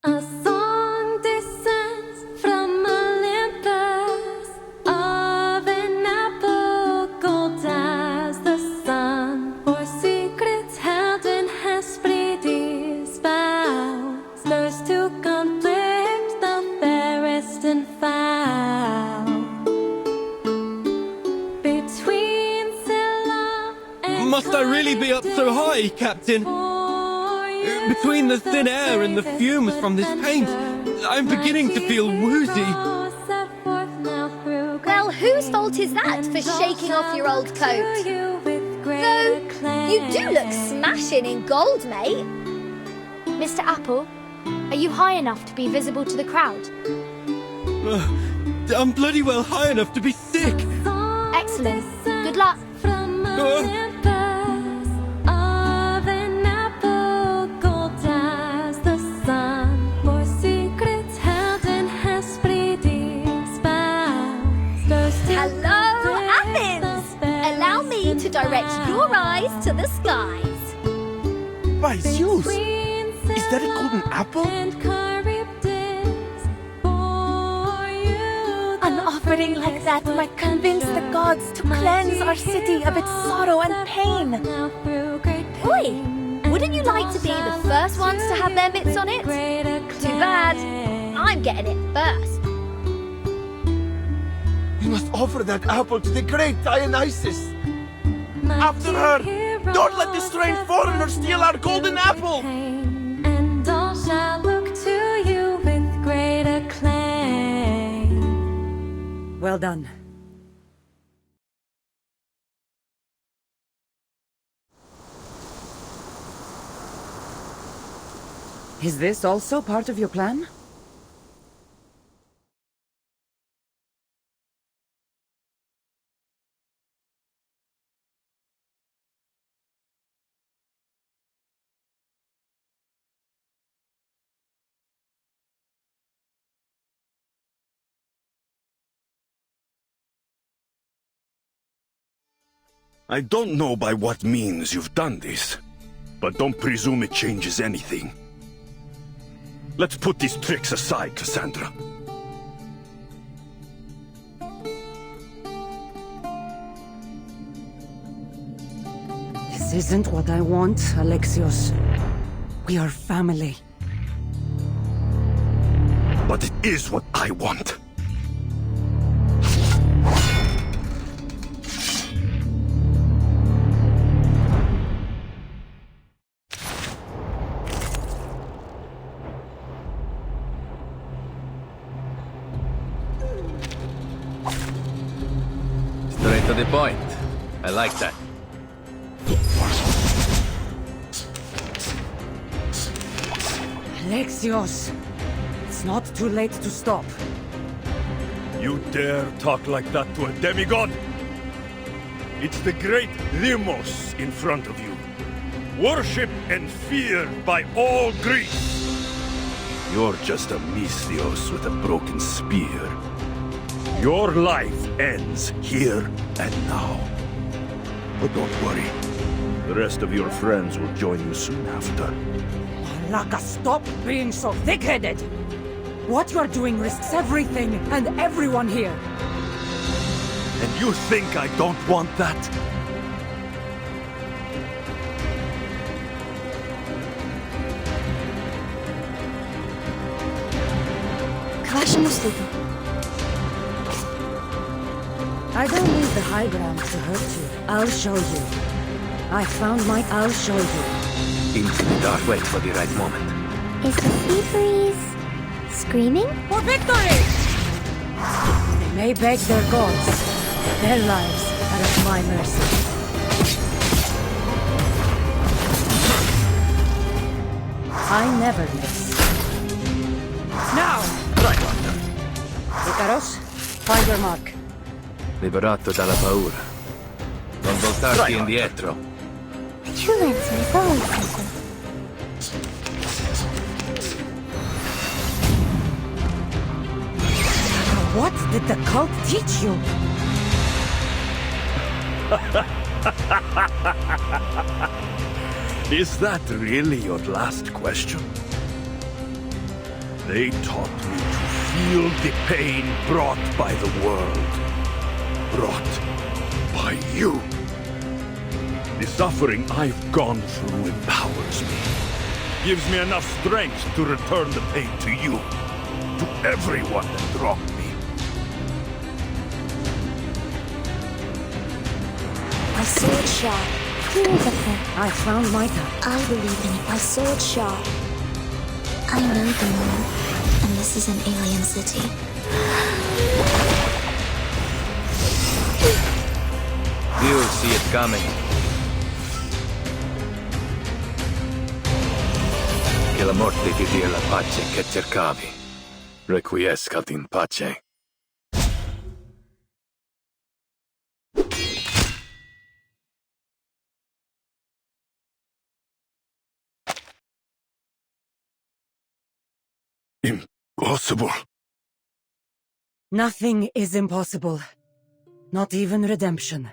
A song descends from Olympus of an apple gold as the sun, for secrets held in Hesperides vows, thirst to conflict the fairest and foul. Between Scylla and Must I really be up so high, Captain? Between the thin air and the fumes from this paint, I'm beginning to feel woozy. Well, whose fault is that for shaking off your old coat? Though, you do look smashing in gold, mate. Mr. Apple, are you high enough to be visible to the crowd? I'm bloody well high enough to be sick. Excellent. Good luck. Hello, Athens! Allow me to direct your eyes to the skies. By Zeus! Is that a golden apple? An offering like that might convince the gods to cleanse our city of its sorrow and pain. Oi! Wouldn't you like to be the first ones to have their mitts on it? Too bad. I'm getting it first. We must offer that apple to the great Dionysus. After her! Don't let this strange foreigner steal our golden apple! And all shall look to you with great acclaim. Well done. Is this also part of your plan? I don't know by what means you've done this, but don't presume it changes anything. Let's put these tricks aside, Kassandra. This isn't what I want, Alexios. We are family. But it is what I want. Straight to the point. I like that. Alexios! It's not too late to stop. You dare talk like that to a demigod? It's the great Demos in front of you. Worshipped and feared by all Greece. You're just a Misthios with a broken spear. Your life ends here and now. But don't worry. The rest of your friends will join you soon after. Malaka, stop being so thick-headed! What you are doing risks everything and everyone here. And you think I don't want that? I don't need the high ground to hurt you. I'll show you. I'll show you. Into the dark, wait for the right moment. Is the sea breeze screaming? For victory! They may beg their gods. Their lives are at my mercy. I never miss. Now! Right. Icaros, find your mark. Liberato dalla paura. Non voltarti indietro. Truancy is always simple. What did the cult teach you? Is that really your last question? They taught me to feel the pain brought by the world. Brought by you. The suffering I've gone through empowers me. Gives me enough strength to return the pain to you. To everyone that wronged me. My sword sharp. I found my time. I believe in it. My sword sharp. I know the moon, and this is an alien city. You'll see it coming. Che la morte ti dia la pace che cercavi. Requiescat in pace. Impossible. Nothing is impossible. Not even redemption.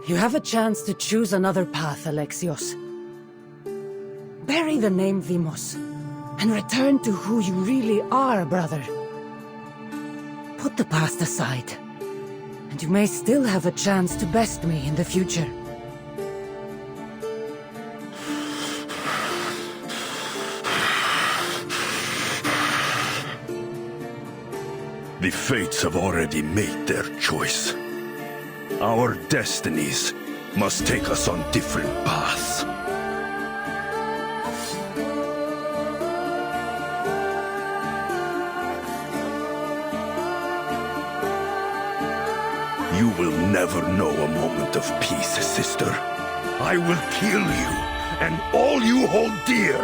You have a chance to choose another path, Alexios. Bury the name Vimos, and return to who you really are, brother. Put the past aside, and you may still have a chance to best me in the future. The fates have already made their choice. Our destinies must take us on different paths. You will never know a moment of peace, sister. I will kill you, and all you hold dear.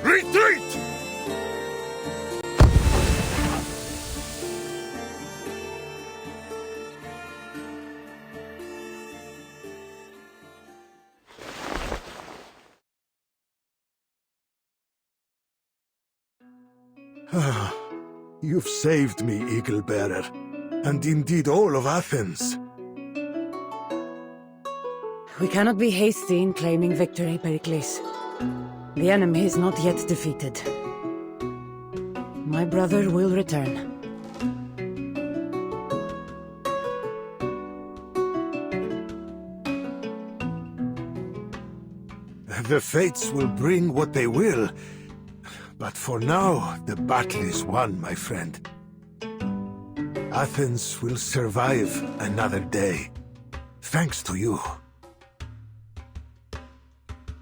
Retreat! You've saved me, Eagle Bearer, and indeed all of Athens. We cannot be hasty in claiming victory, Perikles. The enemy is not yet defeated. My brother will return. The fates will bring what they will. But for now, the battle is won, my friend. Athens will survive another day. Thanks to you.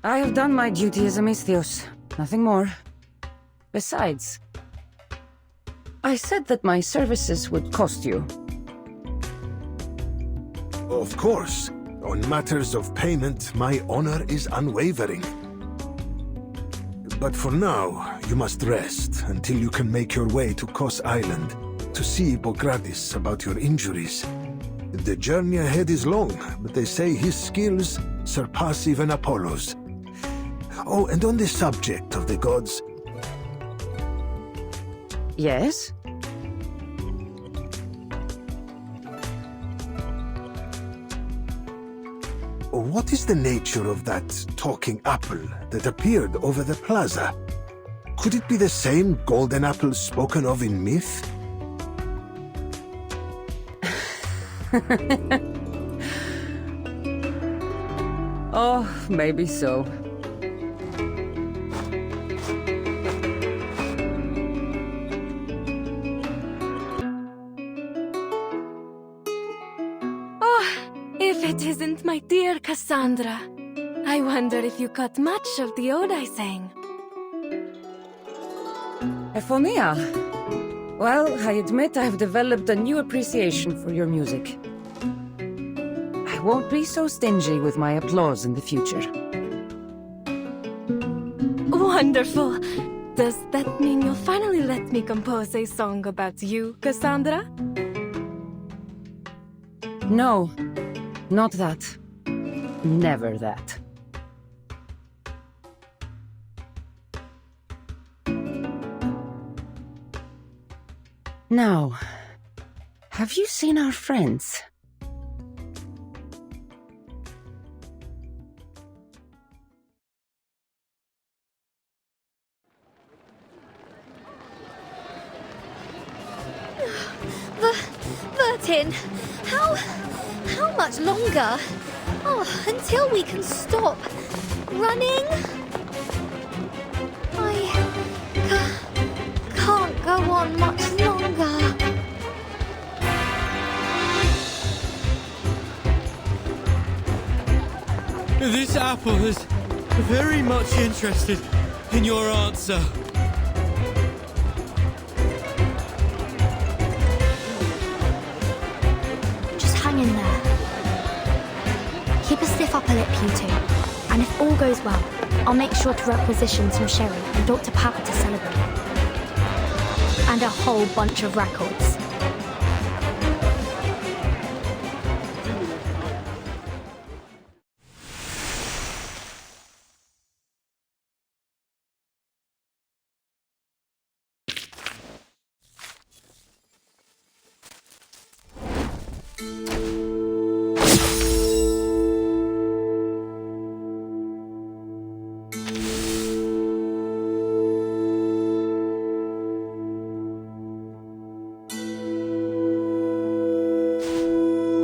I have done my duty as a Misthios. Nothing more. Besides, I said that my services would cost you. Of course. On matters of payment, my honor is unwavering. But for now, you must rest until you can make your way to Kos Island to see Bogradis about your injuries. The journey ahead is long, but they say his skills surpass even Apollo's. Oh, and on the subject of the gods... Yes? What is the nature of that talking apple that appeared over the plaza? Could it be the same golden apple spoken of in myth? Oh, maybe so. If it isn't my dear Kassandra. I wonder if you caught much of the ode I sang. Ephonia. Well, I admit I've developed a new appreciation for your music. I won't be so stingy with my applause in the future. Wonderful. Does that mean you'll finally let me compose a song about you, Kassandra? No, not that. Never that. Now, have you seen our friends? Vertin. How much longer? Oh, until we can stop running? Can't go on much longer. This apple is very much interested in your answer. Just hang in there. Keep a stiff upper lip, you two. And if all goes well, I'll make sure to requisition some sherry and Dr. Pepper to celebrate. And a whole bunch of records.